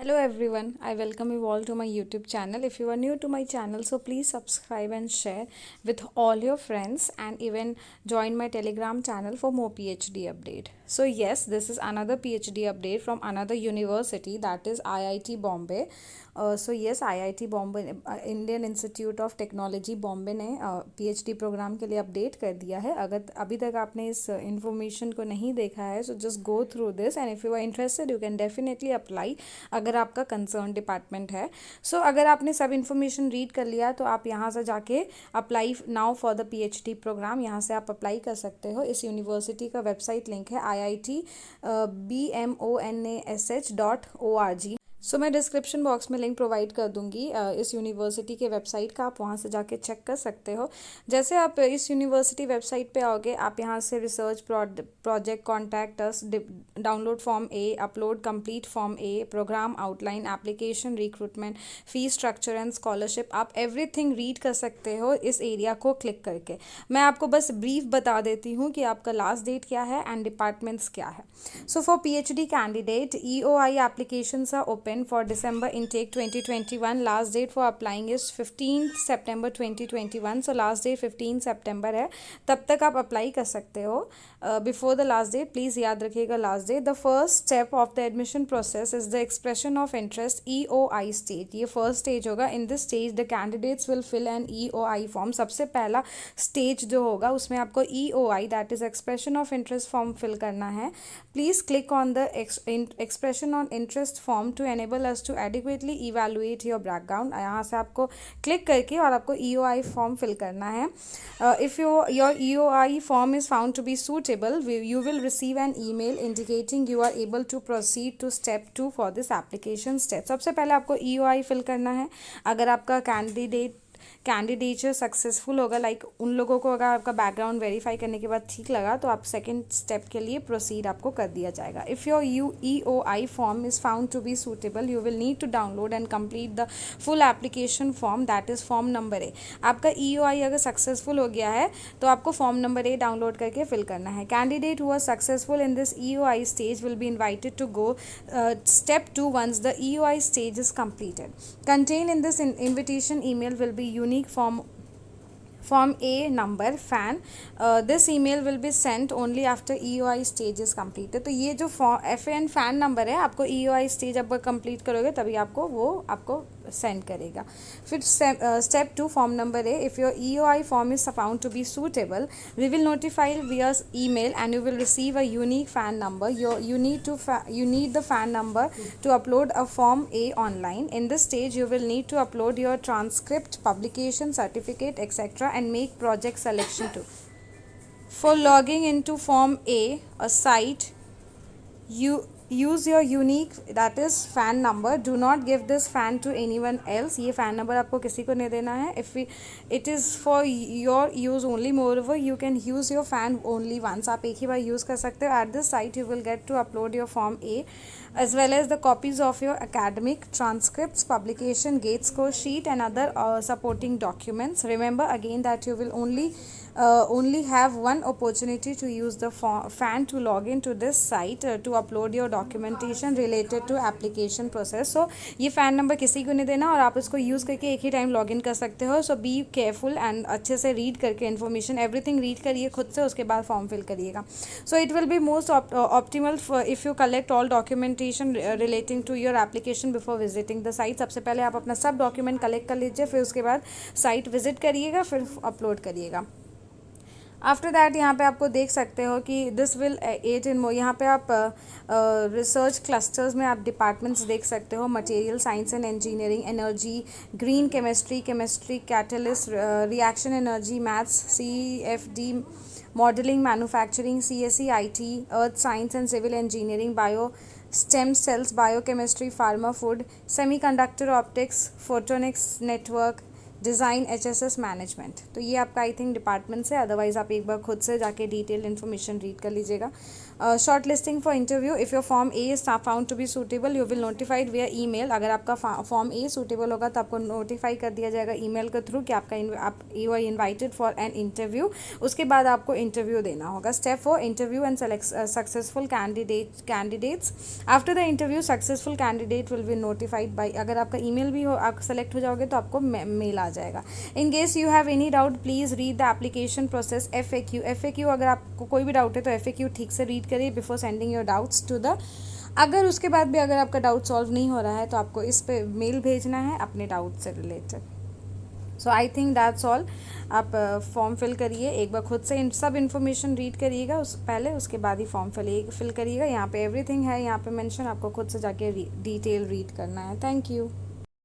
Hello everyone, I welcome you all to my YouTube channel. If you are new to my channel, so please subscribe and share with all your friends and even join my Telegram channel for more PhD update. So yes, this is another PhD update from another university, that is IIT Bombay. IIT Bombay Indian institute of technology Bombay ने PhD programme के लिए update कर दिया है. अगर अभी तक आपने इस इन्फॉर्मेशन को नहीं देखा है, so just go through this and if you are interested you can definitely apply अगर आपका कंसर्न डिपार्टमेंट है. सो अगर आपने सब इन्फॉर्मेशन रीड कर लिया तो आप यहाँ से जाके apply now for the PhD programme, यहाँ से आप अप्लाई कर सकते हो. इस यूनिवर्सिटी का वेबसाइट लिंक है IIT BMONASH.org. सो मैं डिस्क्रिप्शन बॉक्स में लिंक प्रोवाइड कर दूंगी इस यूनिवर्सिटी के वेबसाइट का, आप वहाँ से जाके चेक कर सकते हो. जैसे आप इस यूनिवर्सिटी वेबसाइट पे आओगे, आप यहाँ से research project, contact us, download form A, upload complete form A, programme outline, application, recruitment, fee structure and scholarship, आप एवरीथिंग रीड कर सकते हो इस एरिया को क्लिक करके. मैं आपको बस ब्रीफ बता देती हूँ कि आपका लास्ट डेट क्या है एंड डिपार्टमेंट्स क्या है. So for PhD candidate, EOI applications are open for December intake 2021. Last date for applying is 15th September 2021. So last date 15 September है, तब तक आप अप्लाई कर सकते हो. Before the last date please याद रखिएगा last date. The first step of the admission process is the expression of interest, EOI stage. ये फर्स्ट स्टेज होगा. In this stage the candidates will fill an EOI form. सबसे पहला stage जो होगा उसमें आपको EOI that is expression of interest form fill करना है. Please click on the expression on interest form to enable us to adequately evaluate your background. यहाँ से आपको क्लिक करके और आपको EOI फॉर्म फिल करना है. If your EOI form is found to be suitable, you will receive an email indicating you are able to proceed to step 2 for this application step. सबसे पहले आपको EOI फिल करना है. अगर आपका candidature successful होगा, लाइक उन लोगों को अगर आपका बैकग्राउंड वेरीफाई करने के बाद ठीक लगा तो आप सेकंड स्टेप के लिए प्रोसीड आपको कर दिया जाएगा. If your EOI form is found to be suitable, you will need to download and complete the full application form that is form number A. आपका EOI अगर सक्सेसफुल हो गया है तो आपको फॉर्म नंबर ए डाउनलोड करके fill करना है. Candidate who are successful in this EOI stage will be invited to go step 2 once the EOI stage is completed. Contained in this invitation email will be unique form A number FAN. This email will be sent only after EOI stage is completed. तो ये जो FAN number है आपको EOI stage अब complete करोगे तभी आपको वो आपको सेंड करेगा. फिर step 2 form number A. If your EOI form is found to be suitable, we will notify via email and you will receive a unique FAN number. You need the FAN number to upload a form A online. In this stage you will need to upload your transcript, publication certificate, etc. and make project selection too. For logging into form a site, you use your unique that is FAN number. Do not give this FAN to anyone else. ये FAN number आपको किसी को नहीं देना है. It is for your use only. Moreover, you can use your FAN only once. आप एक ही बार use कर सकते हो. At this site you will get to upload your form A as well as the copies of your academic transcripts, publication, gate score sheet and other supporting documents. Remember again that you will only have one opportunity to use the FAN to log into this site to upload your documentation related to application process. So ये FAN number किसी को नहीं देना और आप इसको use करके एक ही टाइम लॉगिन कर सकते हो. सो बी केयरफुल एंड अच्छे से रीड करके इन्फॉर्मेशन एवरीथिंग रीड करिए खुद से, उसके बाद फॉर्म फिल करिएगा. So it will be most optimal if you collect all documentation relating to your application before visiting the site. सबसे पहले आप अपना सब डॉक्यूमेंट कलेक्ट कर लीजिए, फिर उसके बाद साइट विजिट करिएगा, फिर अपलोड करिएगा. आफ्टर दैट यहाँ पे आपको देख सकते हो कि दिस विल एट इन मोर. यहाँ पे आप रिसर्च क्लस्टर्स में आप डिपार्टमेंट्स देख सकते हो. Material science and engineering, energy, green chemistry catalyst, reaction energy, maths, CFD, modelling, manufacturing, CSE, IT, earth science and civil engineering, bio stem cells, biochemistry, pharma, food, semiconductor, optics, photonics, network design, HSS management. तो ये आपका I think departments है. Otherwise आप एक बार खुद से जाके detail information read कर लीजिएगा. Shortlisting for interview, if your form A is found to be suitable you will notified via email. अगर आपका फॉर्म ए सूटेबल होगा तो आपको नोटिफाई कर दिया जाएगा ईमेल के थ्रू कि आपका आप you are invited for an interview. उसके बाद आपको इंटरव्यू देना होगा। Step 4, interview and select successful candidates. After the interview successful candidate will be notified by, अगर आपका ईमेल भी हो, आप सेलेक्ट हो जाओगे तो आपको मेल आ जाएगा। In case you have any doubt please read the application process FAQ। अगर आपको कोई भी डाउट है तो FAQ ठीक से रीड करिए before sending your doubts to the. अगर उसके बाद भी अगर आपका डाउट सॉल्व नहीं हो रहा है तो आपको इस पे मेल भेजना है अपने डाउट से related. So I think that's all. आप फॉर्म फिल करिए, एक बार खुद से सब इन्फॉर्मेशन रीड करिएगा पहले, उसके बाद ही फॉर्म फिल करिएगा। यहाँ पे एवरीथिंग है, यहाँ पे मेंशन, आपको खुद से जाके डिटेल रीड करना है। Thank you.